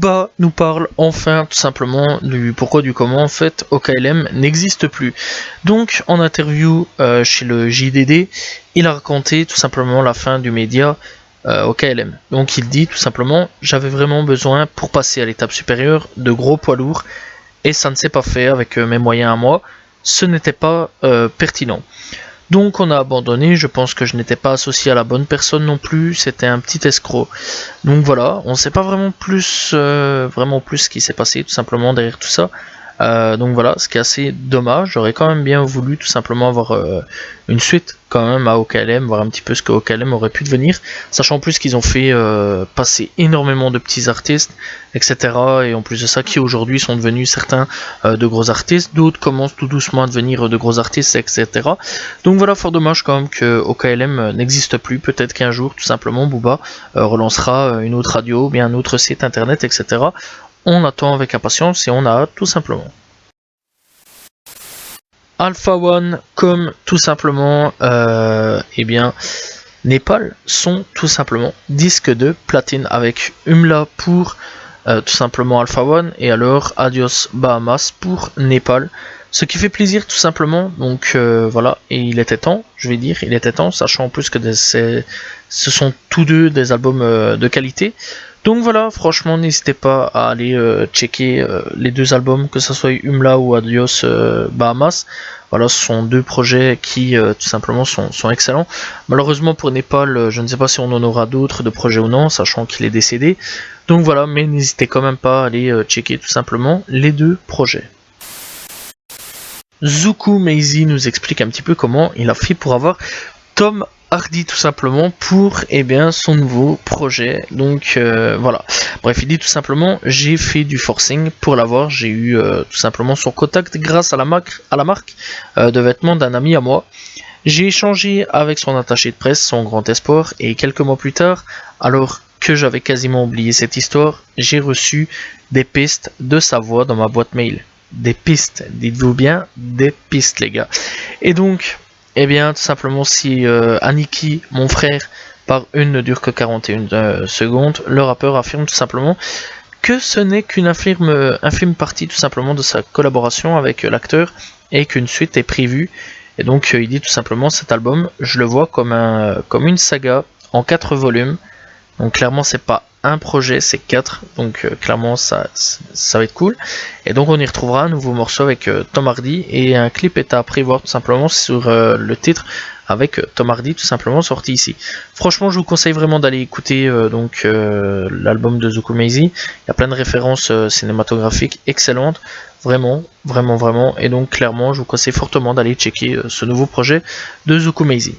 Booba nous parle enfin tout simplement du pourquoi du comment en fait OKLM n'existe plus. Donc en interview chez le JDD, il a raconté tout simplement la fin du média OKLM. Donc il dit tout simplement: j'avais vraiment besoin pour passer à l'étape supérieure de gros poids lourds et ça ne s'est pas fait avec mes moyens à moi, ce n'était pas pertinent. Donc on a abandonné, je pense que je n'étais pas associé à la bonne personne non plus, c'était un petit escroc. Donc voilà, on ne sait pas vraiment plus ce qui s'est passé tout simplement derrière tout ça. Donc voilà, ce qui est assez dommage, j'aurais quand même bien voulu tout simplement avoir une suite quand même à OKLM, voir un petit peu ce que OKLM aurait pu devenir, sachant en plus qu'ils ont fait passer énormément de petits artistes, etc. Et en plus de ça, qui aujourd'hui sont devenus certains de gros artistes, d'autres commencent tout doucement à devenir de gros artistes, etc. Donc voilà, fort dommage quand même que OKLM n'existe plus, peut-être qu'un jour tout simplement Booba relancera une autre radio, bien un autre site internet, etc. On attend avec impatience et on a hâte tout simplement. Alpha One, comme tout simplement Népal, sont tout simplement disques de platine avec Umla pour tout simplement Alpha One et alors Adios Bahamas pour Népal. Ce qui fait plaisir tout simplement, donc voilà, et il était temps, je vais dire, il était temps, sachant en plus que ce sont tous deux des albums de qualité. Donc voilà, franchement, n'hésitez pas à aller checker les deux albums, que ce soit Umla ou Adios Bahamas. Voilà, ce sont deux projets qui tout simplement sont excellents. Malheureusement pour Népal, je ne sais pas si on en aura d'autres de projets ou non, sachant qu'il est décédé. Donc voilà, mais n'hésitez quand même pas à aller checker tout simplement les deux projets. Zuku Meizi nous explique un petit peu comment il a fait pour avoir Tom Hardy tout simplement pour son nouveau projet. Donc voilà, bref, il dit tout simplement: j'ai fait du forcing pour l'avoir, j'ai eu tout simplement son contact grâce à la marque de vêtements d'un ami à moi. J'ai échangé avec son attaché de presse, son grand espoir, et quelques mois plus tard, alors que j'avais quasiment oublié cette histoire, j'ai reçu des pistes de sa voix dans ma boîte mail. Des pistes, dites-vous bien, des pistes les gars. Et donc, tout simplement, si Aniki, mon frère, par une ne dure que 41 secondes, le rappeur affirme tout simplement que ce n'est qu'une infime partie tout simplement de sa collaboration avec l'acteur et qu'une suite est prévue. Et donc il dit tout simplement: cet album, je le vois comme une saga en 4 volumes. Donc clairement c'est pas un projet, c'est 4, donc clairement ça va être cool. Et donc on y retrouvera un nouveau morceau avec Tom Hardy et un clip est à prévoir tout simplement sur le titre avec Tom Hardy tout simplement sorti ici. Franchement je vous conseille vraiment d'aller écouter l'album de Zuku Meizi. Il y a plein de références cinématographiques excellentes, vraiment, et donc clairement je vous conseille fortement d'aller checker ce nouveau projet de Zuku Meizi.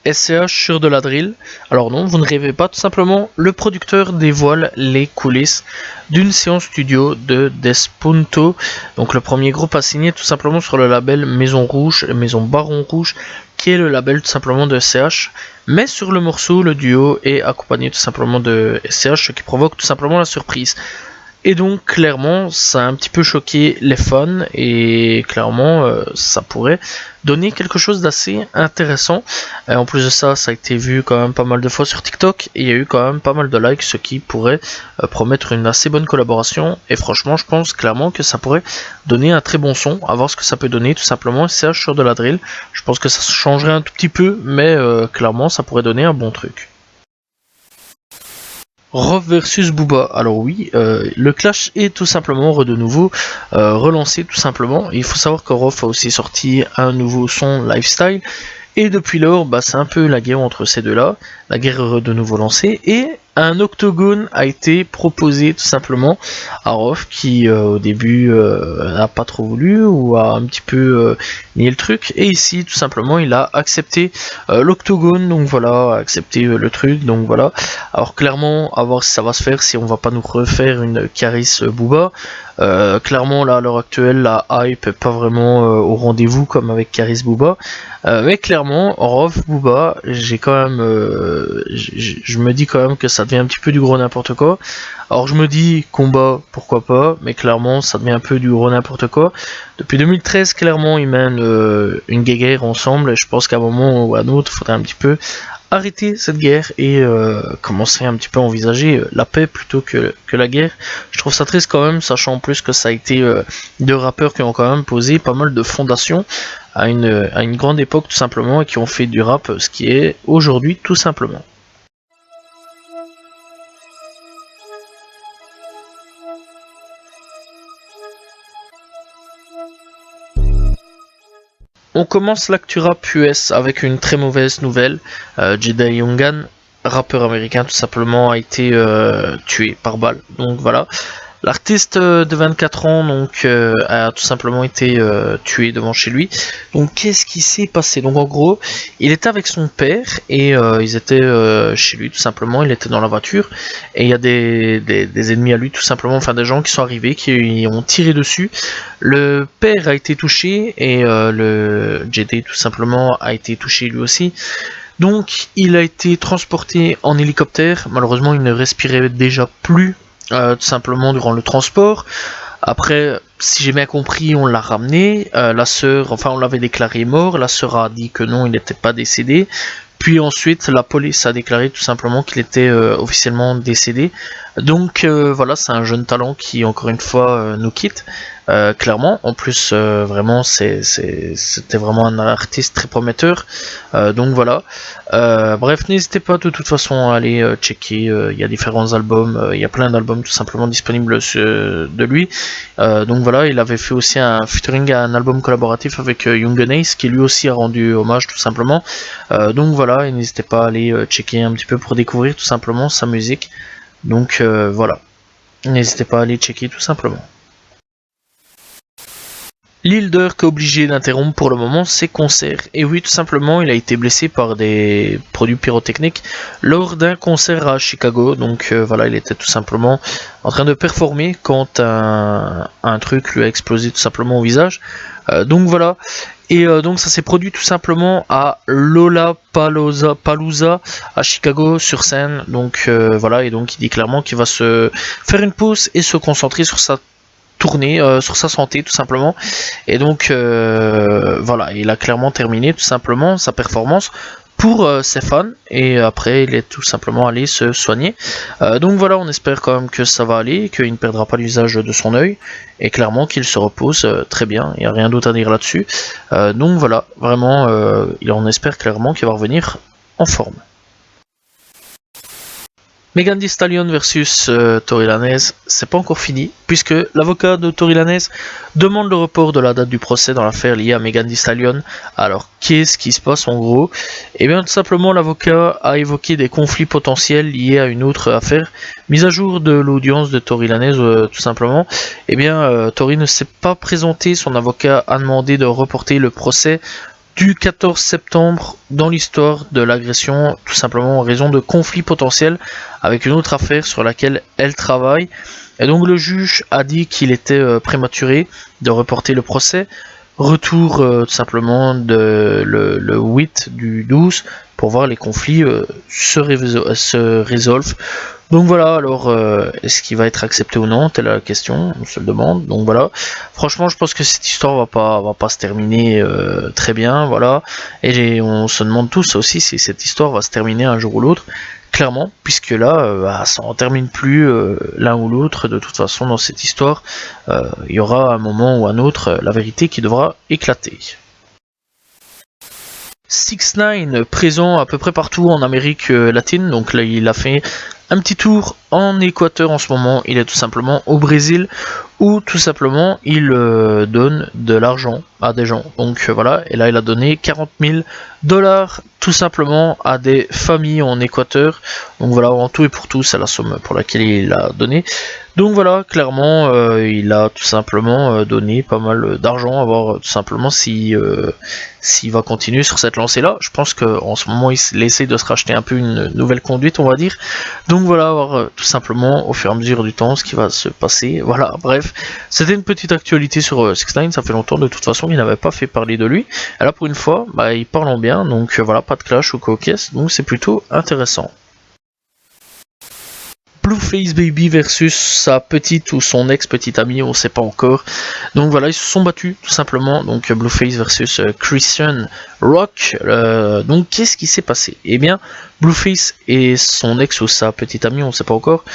SCH sur de la drill. Alors non, vous ne rêvez pas, tout simplement, le producteur dévoile les coulisses d'une séance studio de Despunto, donc le premier groupe à signer tout simplement sur le label Maison Baron Rouge, qui est le label tout simplement de SCH. Mais sur le morceau, le duo est accompagné tout simplement de SCH, ce qui provoque tout simplement la surprise. Et donc clairement ça a un petit peu choqué les fans et clairement ça pourrait donner quelque chose d'assez intéressant. Et en plus de ça, ça a été vu quand même pas mal de fois sur TikTok et il y a eu quand même pas mal de likes, ce qui pourrait promettre une assez bonne collaboration. Et franchement je pense clairement que ça pourrait donner un très bon son, à voir ce que ça peut donner tout simplement. SCH sur de la drill, je pense que ça changerait un tout petit peu, mais clairement ça pourrait donner un bon truc. Rof versus Booba. Alors oui, le clash est tout simplement de nouveau relancé tout simplement. Il faut savoir que Rof a aussi sorti un nouveau son Lifestyle. Et depuis lors, c'est un peu la guerre entre ces deux-là. La guerre est de nouveau lancée. Et un octogone a été proposé tout simplement à Rof qui au début n'a pas trop voulu ou a un petit peu nié le truc. Et ici tout simplement il a accepté l'octogone, donc voilà, accepté le truc, donc voilà. Alors clairement à voir si ça va se faire, si on va pas nous refaire une Caris Booba. Clairement là à l'heure actuelle la hype est pas vraiment au rendez-vous comme avec Caris Booba. Mais clairement Rof Booba, j'ai quand même je me dis quand même que ça devient un petit peu du gros n'importe quoi. Alors je me dis combat pourquoi pas, mais clairement ça devient un peu du gros n'importe quoi. Depuis 2013 clairement ils mènent une guéguerre ensemble et je pense qu'à un moment ou à un autre il faudrait un petit peu arrêter cette guerre et commencer un petit peu à envisager la paix plutôt que la guerre. Je trouve ça triste quand même, sachant en plus que ça a été deux rappeurs qui ont quand même posé pas mal de fondations à une grande époque tout simplement et qui ont fait du rap ce qui est aujourd'hui tout simplement. On commence l'actu rap US avec une très mauvaise nouvelle. Jedi Youngan, rappeur américain tout simplement, a été tué par balle. Donc voilà. L'artiste de 24 ans donc a tout simplement été tué devant chez lui. Donc qu'est-ce qui s'est passé? Donc en gros, il était avec son père et ils étaient chez lui tout simplement. Il était dans la voiture et il y a des ennemis à lui tout simplement, enfin des gens qui sont arrivés, qui ont tiré dessus. Le père a été touché et le JD tout simplement a été touché lui aussi. Donc il a été transporté en hélicoptère. Malheureusement, il ne respirait déjà plus. Tout simplement durant le transport. Après, si j'ai bien compris, on l'a ramené. La sœur, enfin, on l'avait déclaré mort. La sœur a dit que non, il n'était pas décédé. Puis ensuite, la police a déclaré tout simplement qu'il était officiellement décédé. Donc voilà, c'est un jeune talent qui, encore une fois, nous quitte. Clairement, en plus, vraiment, c'était vraiment un artiste très prometteur. Donc voilà. Bref, n'hésitez pas de toute façon à aller checker. Il y a différents albums. Il y a plein d'albums tout simplement disponibles de lui. Donc voilà, il avait fait aussi un featuring, un album collaboratif avec Young Ace qui lui aussi a rendu hommage tout simplement. Donc voilà, et n'hésitez pas à aller checker un petit peu pour découvrir tout simplement sa musique. Donc voilà, n'hésitez pas à aller checker tout simplement. Lil Durk est obligé d'interrompre pour le moment ses concerts. Et oui, tout simplement, il a été blessé par des produits pyrotechniques lors d'un concert à Chicago. Donc voilà, il était tout simplement en train de performer quand un truc lui a explosé tout simplement au visage. Donc voilà. Et donc ça s'est produit tout simplement à Lollapalooza à Chicago sur scène. Donc voilà, et donc il dit clairement qu'il va se faire une pause et se concentrer sur sa tournée, sur sa santé tout simplement. Et donc voilà, il a clairement terminé tout simplement sa performance pour ses fans et après il est tout simplement allé se soigner. Donc voilà, on espère quand même que ça va aller, qu'il ne perdra pas l'usage de son œil et clairement qu'il se repose très bien, il n'y a rien d'autre à dire là-dessus. Donc voilà, vraiment on espère clairement qu'il va revenir en forme. Megan Thee Stallion versus Tory Lanez, c'est pas encore fini, puisque l'avocat de Tory Lanez demande le report de la date du procès dans l'affaire liée à Megan Thee Stallion. Alors, qu'est-ce qui se passe en gros? Eh bien, tout simplement, l'avocat a évoqué des conflits potentiels liés à une autre affaire. Mise à jour de l'audience de Tory Lanez, tout simplement. Eh bien, Tory ne s'est pas présenté, son avocat a demandé de reporter le procès du 14 septembre dans l'histoire de l'agression, tout simplement en raison de conflits potentiels avec une autre affaire sur laquelle elle travaille. Et donc le juge a dit qu'il était prématuré de reporter le procès. Retour tout simplement le 8 du 12 pour voir les conflits se résolvent. Donc voilà, alors est-ce qu'il va être accepté ou non? Telle est la question, on se le demande. Donc voilà, franchement je pense que cette histoire va pas se terminer très bien, voilà. Et on se demande tous aussi si cette histoire va se terminer un jour ou l'autre, clairement, puisque là, ça en termine plus l'un ou l'autre. De toute façon, dans cette histoire, il y aura un moment ou un autre la vérité qui devra éclater. 6ix9ine présent à peu près partout en Amérique latine, donc là il a fait un petit tour en Équateur en ce moment, il est tout simplement au Brésil où tout simplement il donne de l'argent à des gens. Donc voilà, et là il a donné 40 000 $ tout simplement à des familles en Équateur. Donc voilà, en tout et pour tout, c'est la somme pour laquelle il a donné. Donc voilà, clairement, il a tout simplement donné pas mal d'argent à voir tout simplement s'il va continuer sur cette lancée-là. Je pense qu'en ce moment, il essaie de se racheter un peu une nouvelle conduite, on va dire. Donc voilà, voir tout simplement au fur et à mesure du temps ce qui va se passer. Voilà, bref, c'était une petite actualité sur 6ix9ine. Ça fait longtemps de toute façon qu'il n'avait pas fait parler de lui. Et là, pour une fois, il parle en bien. Donc voilà, pas de clash ou coquesse. Donc c'est plutôt intéressant. Blueface Baby versus sa petite ou son ex-petite amie, on sait pas encore. Donc voilà, ils se sont battus tout simplement. Donc Blueface versus Christian Rock. Donc qu'est-ce qui s'est passé? Eh bien, Blueface et son ex ou sa petite amie, on sait pas encore,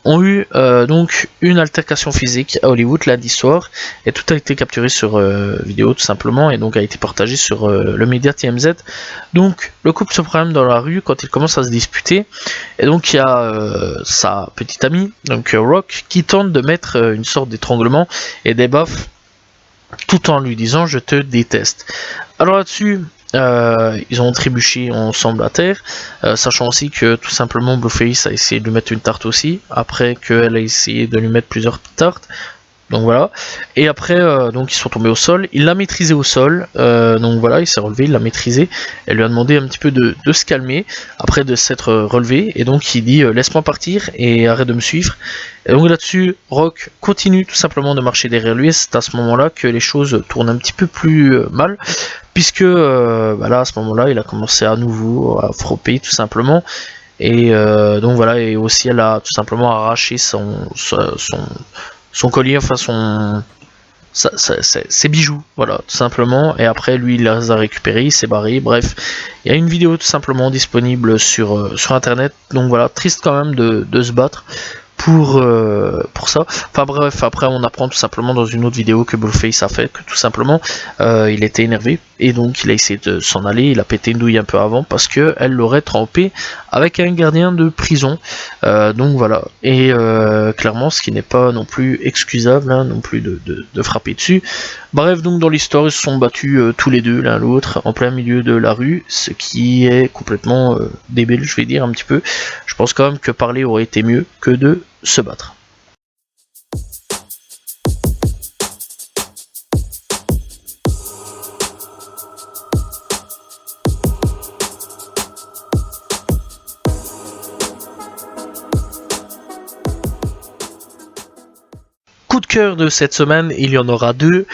ont eu donc une altercation physique à Hollywood lundi soir, et tout a été capturé sur vidéo tout simplement, et donc a été partagé sur le média TMZ. Donc le couple se promène dans la rue quand ils commencent à se disputer, et donc il y a sa petite amie, donc Rock, qui tente de mettre une sorte d'étranglement et des baffes tout en lui disant je te déteste. Alors là-dessus, ils ont trébuché ensemble à terre, sachant aussi que tout simplement Blueface a essayé de lui mettre une tarte aussi, après qu'elle a essayé de lui mettre plusieurs tartes. Donc voilà, et après donc ils sont tombés au sol, il l'a maîtrisé au sol, donc voilà, il s'est relevé, il l'a maîtrisé, elle lui a demandé un petit peu de se calmer, après de s'être relevé, et donc il dit laisse-moi partir et arrête de me suivre. Et donc là-dessus, Rock continue tout simplement de marcher derrière lui, et c'est à ce moment-là que les choses tournent un petit peu plus mal, puisque là à ce moment-là il a commencé à nouveau à frapper tout simplement, et donc voilà, et aussi elle a tout simplement arraché son collier, enfin ses bijoux, voilà, tout simplement, et après lui il les a récupérés, il s'est barré, bref, il y a une vidéo tout simplement disponible sur internet, donc voilà, triste quand même de se battre pour ça. Enfin bref, après on apprend tout simplement dans une autre vidéo que Blueface a fait que tout simplement il était énervé et donc il a essayé de s'en aller, il a pété une douille un peu avant parce que elle l'aurait trempé avec un gardien de prison. Donc voilà, et clairement ce qui n'est pas non plus excusable, hein, non plus de frapper dessus. Bref, donc dans l'histoire ils se sont battus tous les deux l'un l'autre en plein milieu de la rue, ce qui est complètement débile, je vais dire un petit peu. Je pense quand même que parler aurait été mieux que de se battre. Coup de cœur de cette semaine, il y en aura deux.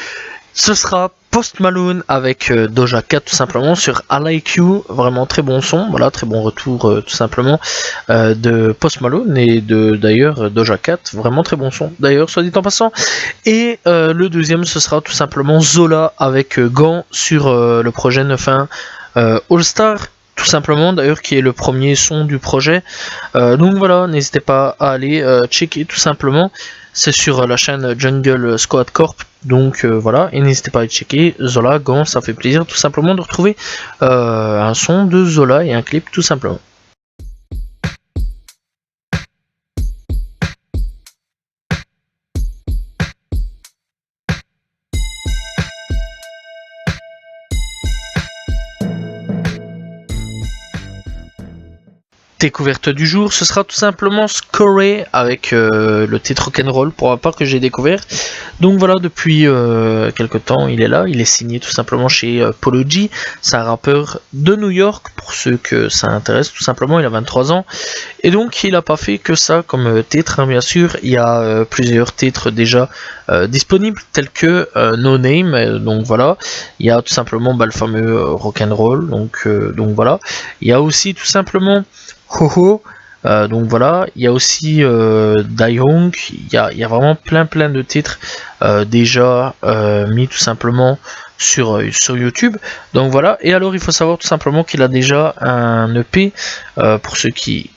Ce sera Post Malone avec Doja Cat tout simplement sur I Like You, vraiment très bon son, voilà, très bon retour tout simplement de Post Malone et de d'ailleurs Doja Cat, vraiment très bon son d'ailleurs soit dit en passant. Et le deuxième ce sera tout simplement Zola avec Gant sur le projet 9-1 All Star. Tout simplement d'ailleurs qui est le premier son du projet, donc voilà, n'hésitez pas à aller checker tout simplement, c'est sur la chaîne Jungle Squad Corp, donc voilà, et n'hésitez pas à checker Zola, Gant, ça fait plaisir tout simplement de retrouver un son de Zola et un clip tout simplement. Découverte du jour, ce sera tout simplement Scorey avec le titre Rock'n'Roll pour ma part que j'ai découvert. Donc voilà, depuis quelque temps il est là, il est signé tout simplement chez Polo G, c'est un rappeur de New York pour ceux que ça intéresse tout simplement, il a 23 ans. Et donc il n'a pas fait que ça comme titre, hein, bien sûr, il y a plusieurs titres déjà disponibles tels que No Name, donc voilà, il y a tout simplement le fameux Rock'n'Roll, donc voilà, il y a aussi tout simplement Ho-Ho, donc voilà, il y a aussi Daehyung, il y a vraiment plein de titres déjà mis tout simplement sur YouTube, donc voilà. Et alors il faut savoir tout simplement qu'il a déjà un EP pour ceux qui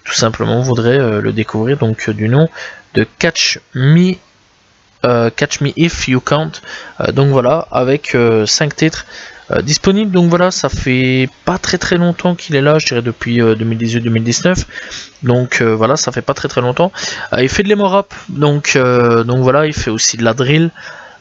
tout simplement voudraient le découvrir, donc du nom de Catch Me If You Can't, donc voilà, avec 5 titres disponible, donc voilà, ça fait pas très longtemps qu'il est là, je dirais depuis 2018-2019, donc voilà, ça fait pas très longtemps. Il fait de l'emo rap, donc voilà, il fait aussi de la drill,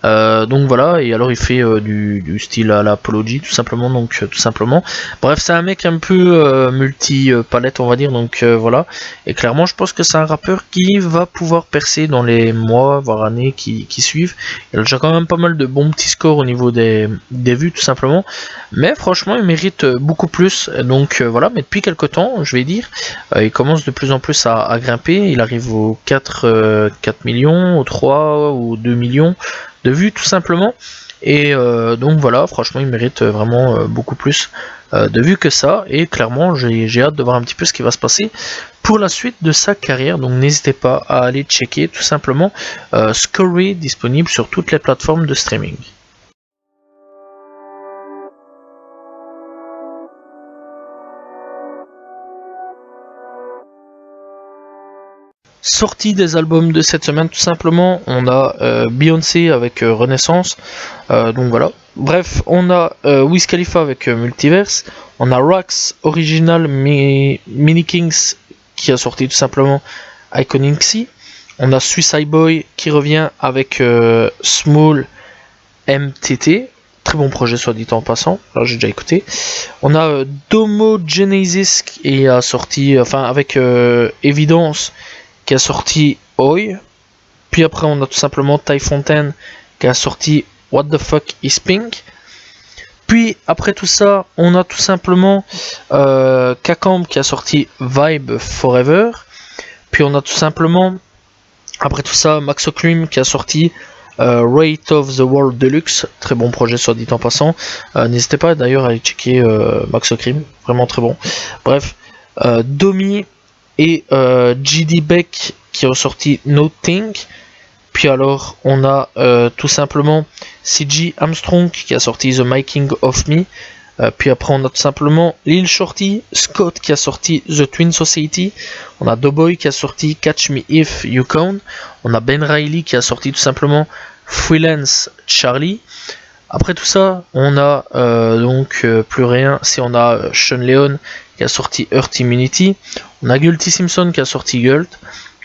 donc voilà, et alors il fait du style à l'apologie tout simplement, donc tout simplement. Bref, c'est un mec un peu multi-palette on va dire, donc voilà. Et clairement, je pense que c'est un rappeur qui va pouvoir percer dans les mois, voire années qui suivent. Il a déjà quand même pas mal de bons petits scores au niveau des vues tout simplement. Mais franchement, il mérite beaucoup plus. Donc voilà, mais depuis quelques temps, je vais dire, il commence de plus en plus à grimper. Il arrive aux 4 millions, aux 3 ou 2 millions de vues tout simplement, et donc voilà, franchement il mérite vraiment beaucoup plus de vue que ça, et clairement j'ai hâte de voir un petit peu ce qui va se passer pour la suite de sa carrière. Donc n'hésitez pas à aller checker tout simplement Scurry, disponible sur toutes les plateformes de streaming. Sortie des albums de cette semaine, tout simplement, on a Beyoncé avec Renaissance, donc voilà. Bref, on a Wiz Khalifa avec Multiverse, on a Rax Original Mini Kings qui a sorti tout simplement Iconicity, on a Suicide Boy qui revient avec Small MTT, très bon projet soit dit en passant, là j'ai déjà écouté. On a Domo Genesis qui a sorti, enfin avec Evidence, qui a sorti Oi. Puis après on a tout simplement Ty Fontaine qui a sorti What the Fuck is Pink. Puis après tout ça on a tout simplement Kakamb qui a sorti Vibe Forever. Puis on a tout simplement après tout ça Max O'Cream qui a sorti Rate of the World Deluxe, très bon projet soit dit en passant. N'hésitez pas d'ailleurs à aller checker Max O'Cream, vraiment très bon. Bref, Domi et GD Beck qui ont sorti Nothing. Puis alors on a tout simplement CG Armstrong qui a sorti The Making of Me. Puis après on a tout simplement Lil Shorty, Scott qui a sorti The Twin Society. On a Doughboy qui a sorti Catch Me If You Can. On a Ben Riley qui a sorti tout simplement Freelance Charlie. Après tout ça, on a donc plus rien. Si on a Sean Leon qui a sorti Earth Immunity, on a Gulty Simpson qui a sorti Gult,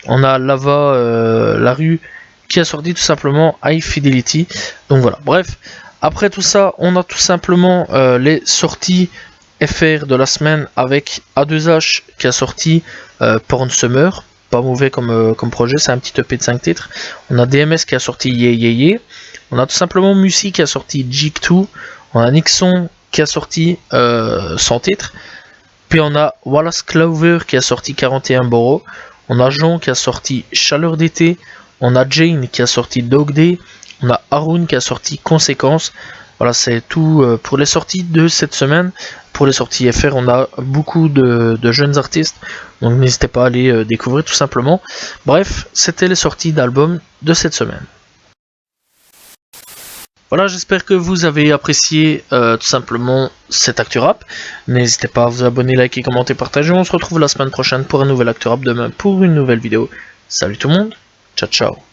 on a Lava Larue qui a sorti tout simplement High Fidelity. Donc voilà, bref. Après tout ça, on a tout simplement les sorties FR de la semaine avec A2H qui a sorti Porn Summer. Pas mauvais comme projet, c'est un petit EP de 5 titres. On a DMS qui a sorti Yeah Yeah Yeah. On a tout simplement Musi qui a sorti Jig2. On a Nixon qui a sorti 100 titres. Puis on a Wallace Clover qui a sorti 41 Borough. On a Jean qui a sorti Chaleur d'été. On a Jane qui a sorti Dog Day. On a Haroun qui a sorti Conséquences. Voilà, c'est tout pour les sorties de cette semaine. Pour les sorties FR, on a beaucoup de jeunes artistes. Donc n'hésitez pas à aller découvrir tout simplement. Bref, c'était les sorties d'albums de cette semaine. Voilà, j'espère que vous avez apprécié tout simplement cet Actu Rap. N'hésitez pas à vous abonner, liker, commenter, partager. On se retrouve la semaine prochaine pour un nouvel Actu Rap, demain pour une nouvelle vidéo. Salut tout le monde, ciao ciao.